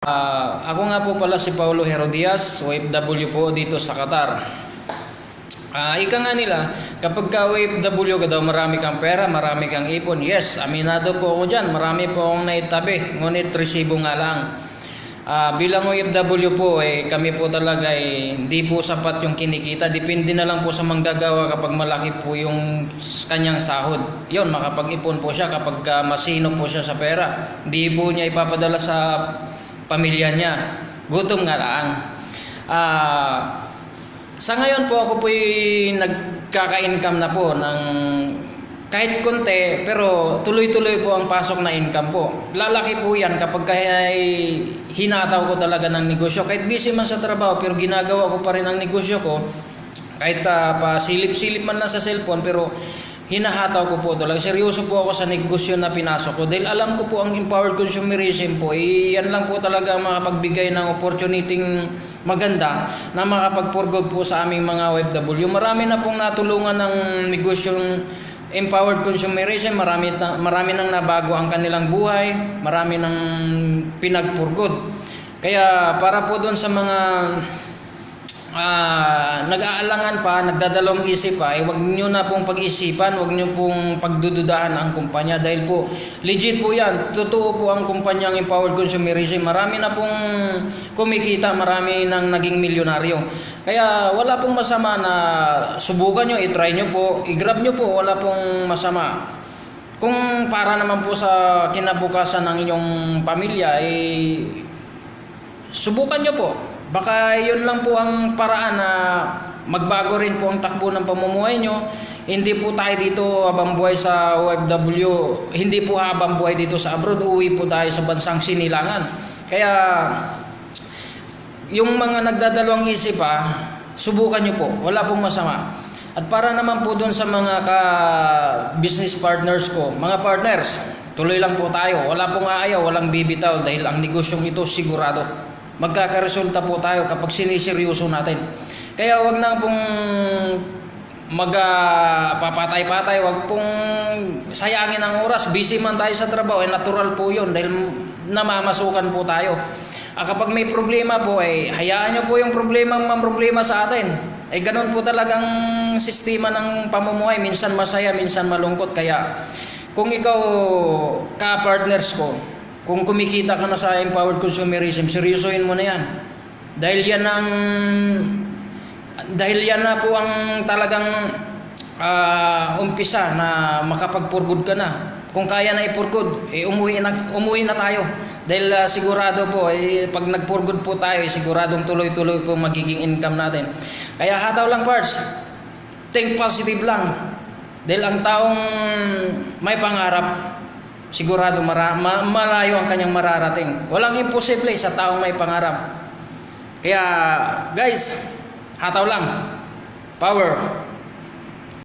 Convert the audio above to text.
Ako nga po pala si Paulo Herodias, OFW po dito sa Qatar. Ika nga nila, kapag ka OFW ka daw, marami kang pera, marami kang ipon. Yes, aminado po ako dyan, marami po akong naitabi, ngunit resibo nga lang. Bilang OFW po, kami po talaga hindi po sapat yung kinikita. Depende na lang po sa manggagawa kapag malaki po yung kanyang sahod. Yun, makapag-ipon po siya kapag masino po siya sa pera. Hindi po niya ipapadala sa pamilya niya. Gutom nga lang. Sa ngayon po ako po nagkaka-income na po ng kahit konti, pero tuloy-tuloy po ang pasok na income po. Lalaki po yan kapag hinataw ko talaga ng negosyo. Kahit busy man sa trabaho, pero ginagawa ko pa rin ang negosyo ko. Kahit pasilip-silip man lang sa cellphone, pero hinahataw ko po talaga. Seryoso po ako sa negosyo na pinasok ko. Dahil alam ko po ang empowered consumerism po, yan lang po talaga ang makapagbigay ng opportunity maganda na makapag-forgo po sa aming mga OFW. Marami na pong natulungan ng negosyong empowered consumerism, marami nang nabago ang kanilang buhay, marami nang pinagpurgod. Kaya para po doon sa mga nag-aalangan pa, nagdadalawang isip pa, wag niyo na pong pag-isipan, wag niyo pong pagdududahan ang kumpanya dahil po legit po yan. Totoo po ang kumpanyang empowered consumerism. Marami na pong kumikita, marami nang naging milyonaryo. Kaya wala pong masama na subukan nyo, i-try nyo po, i-grab nyo po, wala pong masama. Kung para naman po sa kinabukasan ng inyong pamilya, subukan nyo po. Baka yun lang po ang paraan na magbago rin po ang takbo ng pamumuhay nyo. Hindi po tayo dito habang buhay sa OFW, hindi po habang buhay dito sa abroad, uwi po tayo sa bansang sinilangan. Kaya yung mga nagdadalawang isip subukan nyo po, wala pong masama. At para naman po dun sa mga business partners ko, mga partners, tuloy lang po tayo, wala pong aayaw, walang bibitaw dahil ang negosyong ito sigurado. Magkakaresulta po tayo kapag siniseryoso natin. Kaya wag na pong papatay-patay, wag pong sayangin ang oras. Busy man tayo sa trabaho, natural po yun dahil namamasukan po tayo. Kapag may problema po, hayaan nyo po yung problema sa atin. Ganun po talagang sistema ng pamumuhay. Minsan masaya, minsan malungkot. Kaya kung ikaw, ka-partners ko, kung kumikita ka na sa empowered consumerism, seryosohin mo na yan. Dahil yan na po ang talagang umpisa na makapagpurgod ka na. Kung kaya na ipurgod, umuwi na tayo. Dahil sigurado po, pag nagpurgod po tayo, siguradong tuloy-tuloy po magiging income natin. Kaya hataw lang parts, think positive lang. Dahil ang taong may pangarap, sigurado malayo ang kanyang mararating. Walang imposible sa taong may pangarap. Kaya guys, hataw lang. Power.